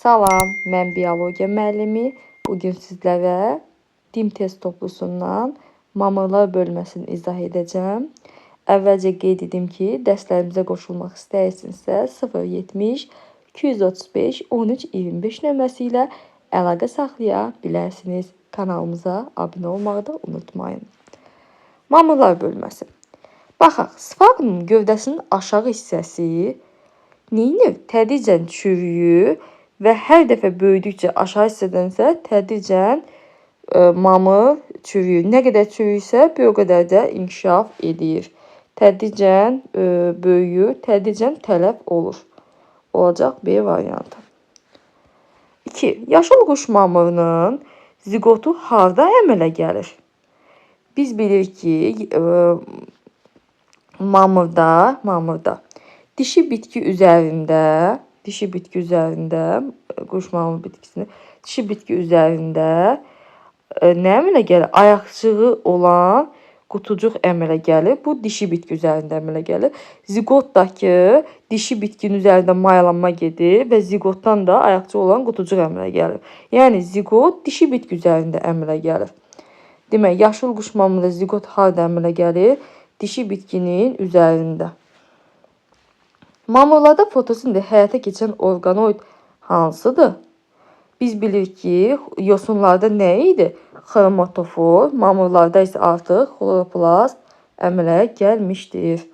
Salam, mən biologiya müəllimi. Bugün sizlərə dim test toplusundan mamırlar bölməsini izah edəcəm. Əvvəlcə qeyd edim ki, dərslərimizə qoşulmaq istəyirsinizsə 070 235 13 25 nömrəsi ilə əlaqə saxlaya bilərsiniz. Kanalımıza abunə olmağı da unutmayın. Mamırlar bölməsi. Baxaq, sfaqnun gövdəsinin aşağı hissəsi neyinir? Tədricən çürüyür və hər dəfə böyüdükcə aşağı hissədən isə tədricən mamır çürüyür. Nə qədər çürüyürsə, bir o qədər də inkişaf edir. Tədricən böyüyür, tədricən tələf olur. Olacaq B variantı. 2. Yaşıl quş mamırının zigotu harda əmələ gəlir? Biz bilirik ki, mamırda dişi bitki üzərində quş mamır bitkisini dişi bitki üzərində nə əmələ gəlir? Ayaqçığı olan qutucuq əmələ gəlir. Bu dişi bitki üzərində əmələ gəlir. Ziqotdakı dişi bitkinin üzərində mayalanma gedir və ziqotdan da ayaqçığı olan qutucuq əmələ gəlir. Yəni ziqot dişi bitki üzərində əmələ gəlir. Demək, yaşıl quş mamırında ziqot harda əmələ gəlir? Dişi bitkinin üzərində. Mamırlarda fotosintez həyata keçən orqanoid hansıdır? Biz bilirik ki, yosunlarda nə idi? Xromatofor, mamırlarda isə artıq xloroplast əmələ gəlmişdir.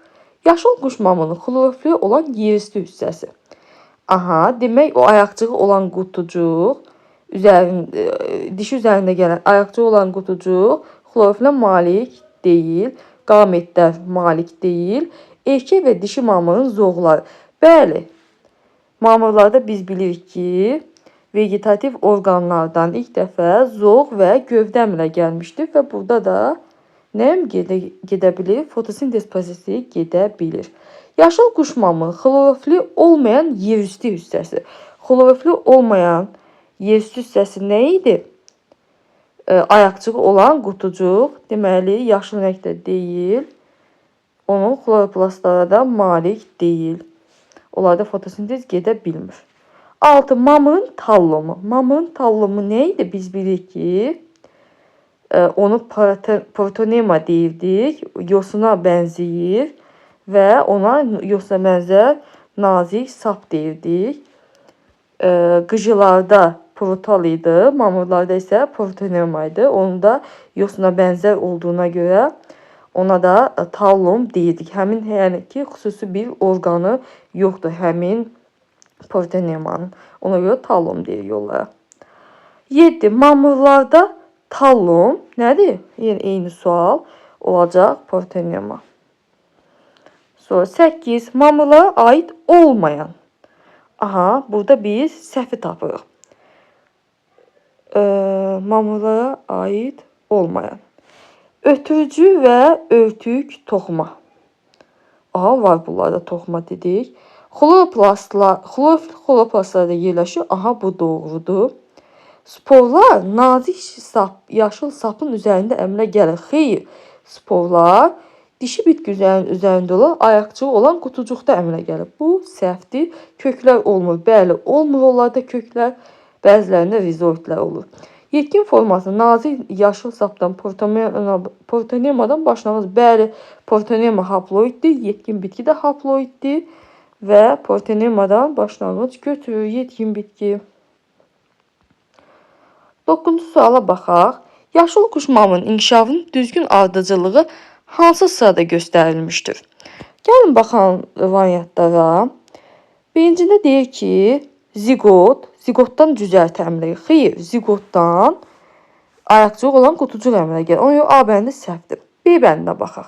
Yaşıl quş mamırının xlorofili olan yerüstü hissəsi. Demək, o ayaqçığı olan qutucuq, dişi üzərində gələn ayaqçığı olan qutucuq xlorofilə malik deyil, qametlər malik deyil. Erkək və dişi mamırın zoğları. Bəli, mamırlarda biz bilirik ki, vegetativ orqanlardan ilk dəfə zoğ və gövdə əmələ gəlmişdir və burada da nə gedə bilir? Fotosintez prosesi gedə bilir. Yaşıl quş mamırının xlorofili olmayan yerüstü hissəsi. Xlorofili olmayan yerüstü hissəsi nə idi? Ayaqçığı olan qutucuq, deməli, yaşıl rəngdə deyil. Onun xloroplastlara da malik deyil. Onlarda fotosintez gedə bilmir. 6. Mamırın tallumu. Mamırın tallumu nə idi? Biz bilirik ki, onu protonema deyirdik. Yosuna bənzəyir və ona yosuna bənzər nazik sap deyirdik. Qıcılarda protal idi, mamırlarda isə protonema idi. Onun da yosuna bənzər olduğuna görə ona da tallum deyirdik. Həmin yəni ki, xüsusi bir orqanı yoxdur həmin protonemanın. Ona görə tallum deyirik onlara. 7. Mamırlarda tallum nədir? Yəni eyni sual olacaq protonema. Sonra 8. Mamırlara aid olmayan. Burada biz səhvi tapırıq. Mamırlara aid olmayan. Ötürücü və örtük toxuma. Var bunlarda toxuma dedik. Xlorofil xloroplastlarda yerləşir. Bu doğrudur. Sporlar nazik yaşıl sapın üzərində əmələ gəlir. Xeyr, sporlar dişi bitki üzərində olan ayaqçığı olan qutucuqda əmələ gəlir. Bu səhvdir. Köklər olmur. Bəli, olmur onlarda köklər. Bəzilərində rizoidlər olur. Yetkin forması nazik yaşıl sapdan protonemadan başlanğıc. Bəli, protonema haploiddir. Yetkin bitki də haploiddir və protonemadan başlanğıc götürür yetkin bitki. 9-cu suala baxaq. Yaşıl quş mamırının inkişafının düzgün ardıcılığı hansı sırada göstərilmişdir? Gəlin baxalım variantlara. Birincində deyir ki, ziqotdan cücərti əmələ gəlir. Xeyr, ziqotdan ayaqçıq olan qutucuq əmələ gəlir. Ona görə A bəndi səhvdir. B bəndinə baxaq.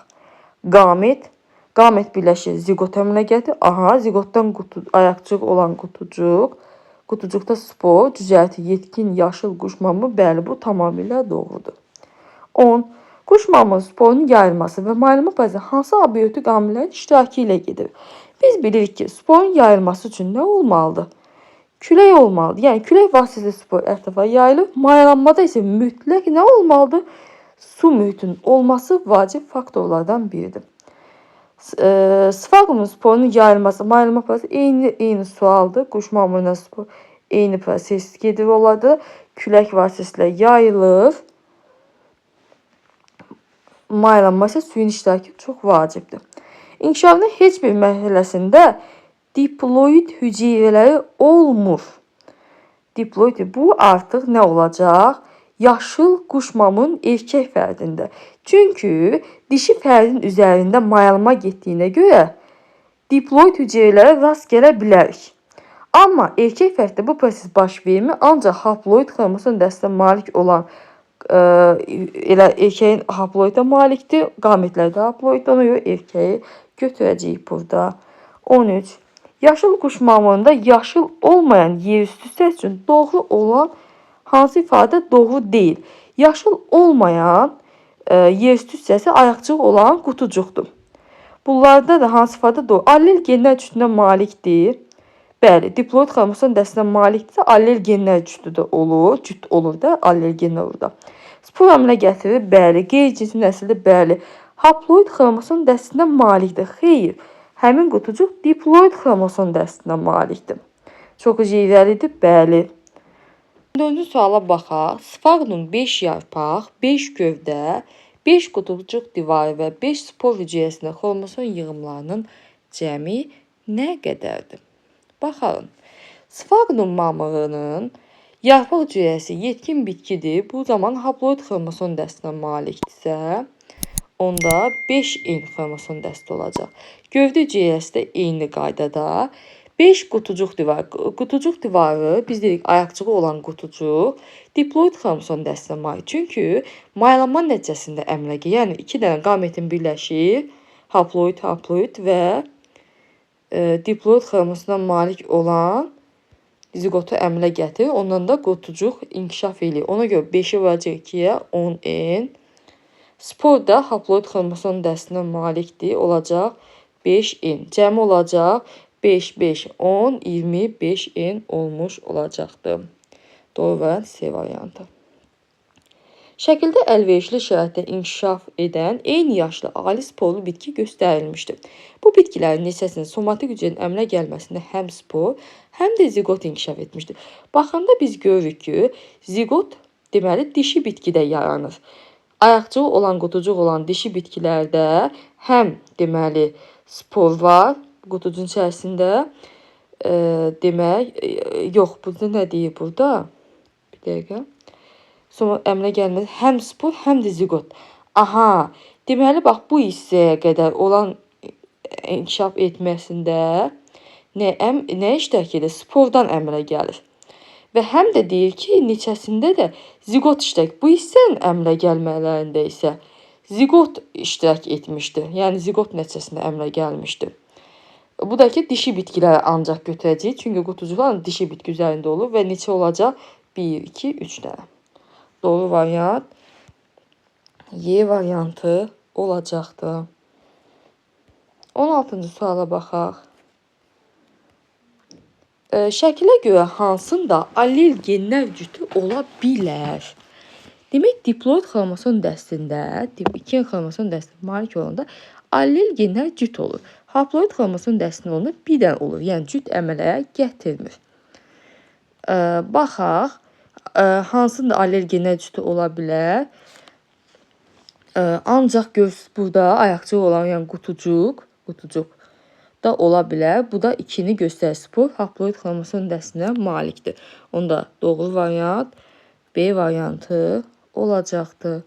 Qamet birləşir, ziqot əmələ gəlir. Ziqotdan ayaqçıq olan qutucuqda spor, cücərti yetkin yaşıl quş mamırı. Bəli, bu tamamilə doğrudur. 10. Quş mamırı sporunun yayılması və mayılma prosesi hansı abiotik amillərin iştirakı ilə gedir? Biz bilirik ki, sporun yayılması üçün nə olmalıdır? Külək olmalıdır. Yəni, külək vasitəsilə spor ətrafa yayılır. Mayalanmada isə mütləq nə olmalıdır? Su mühitinin olması vacib faktorlardan biridir. Sfagnumun sporunun yayılması, mayılma prosesi eyni sualdır. Quş mamırına spor eyni proses gedir onlarda. Külək vasitəsilə yayılır. Maylanma isə suyun iştirakı çox vacibdir. İnkişafının heç bir mərhələsində diploid hüceyrələri olmur. Diploid bu artıq nə olacaq? Yaşıl quşmamın erkək fərdində. Çünki dişi fərdin üzərində mayalma getdiyinə görə diploid hüceyrələrə rast gələ bilərik. Amma erkək fərddə bu proses baş vermir, ancaq haploid xromosom dəstinə malik olan elə erkəyin haploida malikdir, qametlər də haploid, ona görə erkəyi götürəcəyik burada. 13. Yaşıl quşmamında yaşıl olmayan yerüstü hissəsi üçün doğru olan hansı ifadə doğru deyil? Yaşıl olmayan yerüstü hissəsi ayaqcıq olan qutucuqdur. Bunlarda da hansı ifadə doğru? Allel genlər cütünə malikdir. Bəli, diploid xromosom dəstinə malikdirsə, allel genlər cütü də olur. Cüt olur da, allel genlər olur da. Spor əmələ gətirir. Bəli. Qeyri-cinsi nəsildir. Bəli. Haploid xromosom dəstinə malikdir. Xeyr. Həmin qutucuq diploid xromosom dəstinə malikdir. Çox jeyvəlidir. Bəli. 4-cü suala baxaq. Sfagnon 5 yarpaq, 5 gövdə, 5 qutucuq divarı və 5 spor hüceyrəsində xromosom yığımlarının cəmi nə qədərdir? Baxalım. Sfagnon mamırının yarpaq hüceyrəsi yetkin bitkidir. Bu zaman haploid xromosom dəstinə malikdirsə, onda 5N xromosom dəsti olacaq. Gövdə hüceyrəsi də eyni qaydada 5 qutucuq divarı. Qutucuq divarı biz dedik ayaqcığı olan qutucuq diploid xromosom dəstinə malik. Çünki maylanma nəticəsində əmələ gəlir. Yəni 2 dənə qametin birləşir, haploid və diploid xromosomuna malik olan zigotu əmələ gətirir. Ondan da qutucuq inkişaf edir. Ona görə 5-i vuracaq 2-yə 10N. Spor da haploid xromosom dəstinə malikdir. Olacaq 5N. Cəmi olacaq 5, 5, 10, 25N olmuş olacaqdır. Doğru variant C variantı. Şəkildə əlverişli şəraitdə inkişaf edən eyni yaşlı ali sporlu bitki göstərilmişdir. Bu bitkilərin neçəsinin somatik hüceyrənin əmələ gəlməsində həm spor, həm də zigot inkişaf etmişdir. Baxanda biz görürük ki, zigot deməli dişi bitkidə yaranır. Ayaqcığı olan, qutucuq olan dişi bitkilərdə həm deməli spor var qutucuğun içərisində. Demək, yox, burada nə deyir burada? Bir dəqiqə. Sonra əmələ gəlməz. Həm spor, həm də zigot. Aha, deməli, bax, bu hissəyə qədər olan inkişaf etməsində nə iştirak edir? Spordan əmələ gəlir. Və həm də deyir ki, neçəsində də zigot iştirak. Bu hissənin əmələ gəlmələrində isə zigot iştirak etmişdir. Yəni, zigot nəticəsində əmələ gəlmişdir. Bu da ki, dişi bitkiləri ancaq götürəcəyik. Çünki qutucuqlar dişi bitki üzərində olur və neçə olacaq? 1, 2, 3 dənə. Doğru variant Y variantı olacaqdır. 16-cı suala baxaq. Şəkilə görə hansında allel genlər cütü ola bilər? Demək, diploid xromosom dəstində, 2 xromosom dəstində malik olanda allel genlər cüt olur. Haploid xromosom dəstində olanda bir dənə olur. Yəni, cüt əmələ gətirmir. Baxaq. Hansında allel genlər cütü ola bilər? Ancaq burada ayaqcığı olan, yəni qutucuq da ola bilər. Bu da 2-ni göstərir. Spor haploid xromosom dəstinə malikdir. Onda doğru variant B variantı olacaqdır.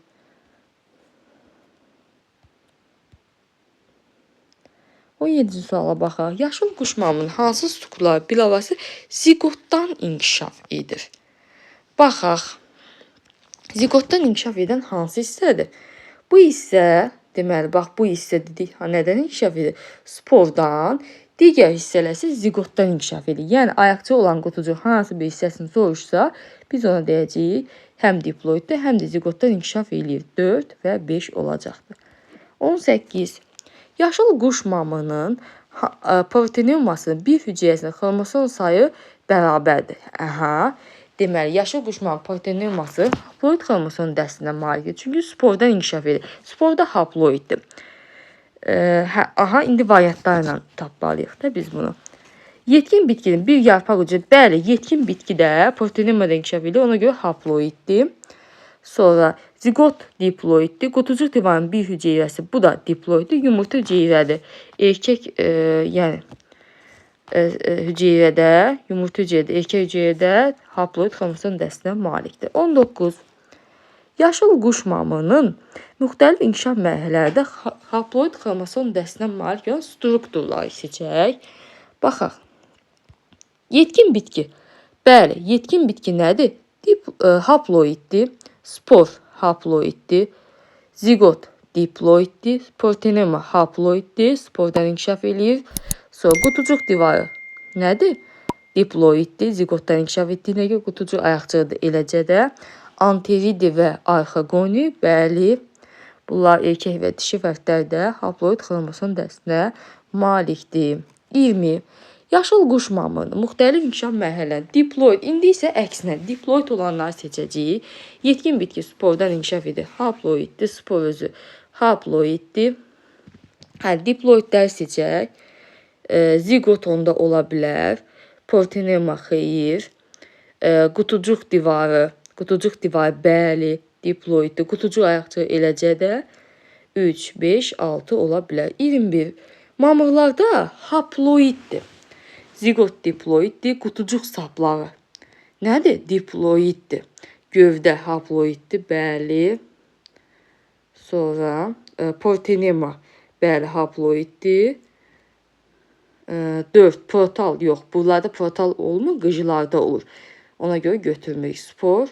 17-ci suala baxaq. Yaşıl quşmamının hansı strukturlar bilavasitə zigotdan inkişaf edir? Baxaq. Zigotdan inkişaf edən hansı hissədir? Bu hissə, deməli, bax, bu hissə dedik, nədən inkişaf edir? Spordan. Digər hissələrsə zigotdan inkişaf edir. Yəni, ayaqcı olan qutucuq hansı bir hissəsini soruşsa, biz ona deyəcəyik, həm diploiddə, həm də zigotdan inkişaf edir. 4 və 5 olacaqdır. 18. Yaşıl quş mamının proteinmasının bir hüceyrəsində xromosom sayı bərabərdir. Deməli, yaşıl quş mamının proteinması haploid xromosom dəstinə malikdir. Çünki spordan inkişaf edir. Spor da haploiddir. İndi variantlarla tapmalıyıq da biz bunu. Yetkin bitkinin bir yarpaq ucu. Bəli, yetkin bitkidə proteinema inkişaf edir. Ona görə haploiddir. Sonra zigot diploiddir. Qutucuq divarının bir hüceyrəsi. Bu da diploiddir. Yumurta hüceyrədir. Erkək yəni hüceyrədə, yumurta hüceyrədə, erkək hüceyrədə haploid xromosom dəstinə malikdir. 19. Yaşıl quş mamının müxtəlif inkişaf mərhələlərində haploid xromosom dəstinə malik olan strukturları seçək. Baxaq. Yetkin bitki. Bəli, yetkin bitki nədir? Haploiddir. Spor haploiddir. Zigot diploiddir. Proteinema haploiddir. Spordan inkişaf eləyir. Sonra qutucuq divarı nədir? Diploiddir. Zigotdan inkişaf etdiyinə görə qutucuq ayaqcıqdır. Eləcə də anteridi və arxagoni, bəli, bunlar erkək və dişi fərdlərdə haploid xromosom dəstinə malikdir. 20. Yaşıl quş mamının müxtəlif inkişaf mərhələləri diploid. İndi isə əksinə diploid olanları seçəcəyik. Yetkin bitki spordan inkişaf edir. Haploiddir. Spor özü haploiddir. Diploidləri seçək. Zigot onda ola bilər. Proteinema xeyir. Qutucuq divarı bəli diploiddir. Qutucuq ayaqcığı eləcə də 3, 5, 6 ola bilər. 21. Mamırlarda haploiddir. Zigot diploiddir. Qutucuq sapları nədir? Diploiddir. Gövdə haploiddir, bəli. Sonra proteinema bəli haploiddir. 4. Protal yox. Bunlarda protal olmur, qıcılarda olur. Ona görə götürmürük. Spor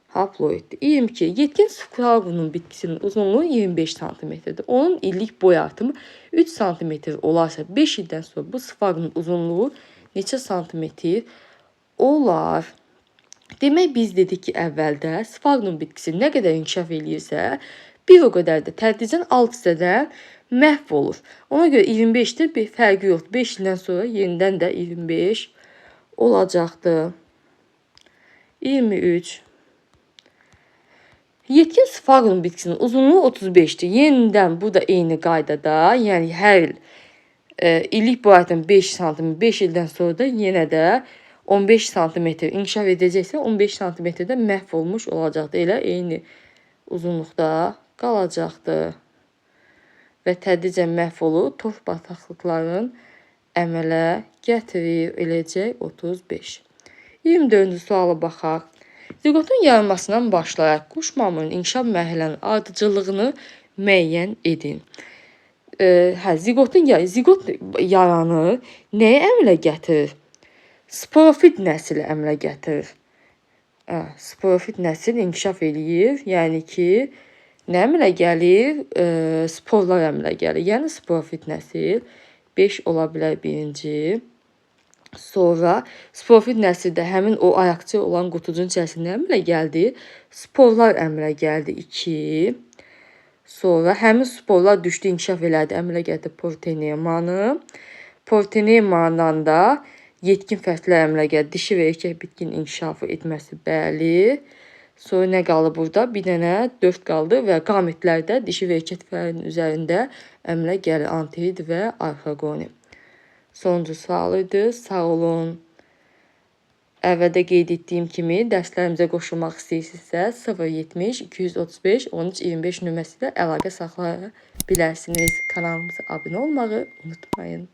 haploiddir. 22. Yetkin spargunun bitkisinin uzunluğu 25 cm-dir. Onun illik boy artımı 3 cm olarsa 5 ildən sonra bu spargunun uzunluğu neçə santimetr olar? Demək biz dedik ki, əvvəldə spargun bitkisi nə qədər inkişaf eləyirsə, bir o qədər də tədricən alt hissədən məhv olur. Ona görə 25-dir, bir fərqi yoxdur. 5 ildən sonra yenidən də 25 olacaqdır. 23. Yetkin spargun bitkisinin uzunluğu 35-dir. Yenidən bu da eyni qaydada, yəni hər il illik boyatın 5 cm, 5 ildən sonra da yenə də 15 cm inkişaf edəcəksə 15 cm-də məhv olmuş olacaqdır. Elə eyni uzunluqda qalacaqdır. Və tədricən məhv olur. Torf bataqlıqların əmələ gətirir. Eləcək 35. 24-cü suala baxaq. Ziqotun yaranmasından başlayaraq quş mamırının inkişaf mərhələlərinin ardıcıllığını müəyyən edin. Zigot yaranır. Nəyə əmələ gətirir? Sporofit nəsli əmələ gətirir. Sporofit nəsil inkişaf eləyir. Yəni ki, nə əmələ gəlir? Sporlar əmələ gəlir. Yəni sporofit nəsil 5 ola bilər birinci. Sonra sporofit nəsildə həmin o ayaqçı olan qutucuğun içərisində əmələ gəldi. Sporlar əmələ gəldi 2. Sonra həmin sporlar düşdü, inkişaf elədi, əmələ gəldi proteinemanı. Proteinemandan da yetkin fərdlər əmələ gəldi. Dişi və erkək bitkinin inkişafı etməsi, bəli. Sonra nə qaldı burada? Bir dənə 4 qaldı və qametlərdə dişi və erkək fərdin üzərində əmələ gəlir anterid və arxagoni. Sonuncu sual idi. Sağ olun. Əvvəldə qeyd etdiyim kimi dərslərimizə qoşulmaq istəyirsinizsə 070 235 13 25 nömrəsi ilə əlaqə saxlaya bilərsiniz. Kanalımıza abunə olmağı unutmayın.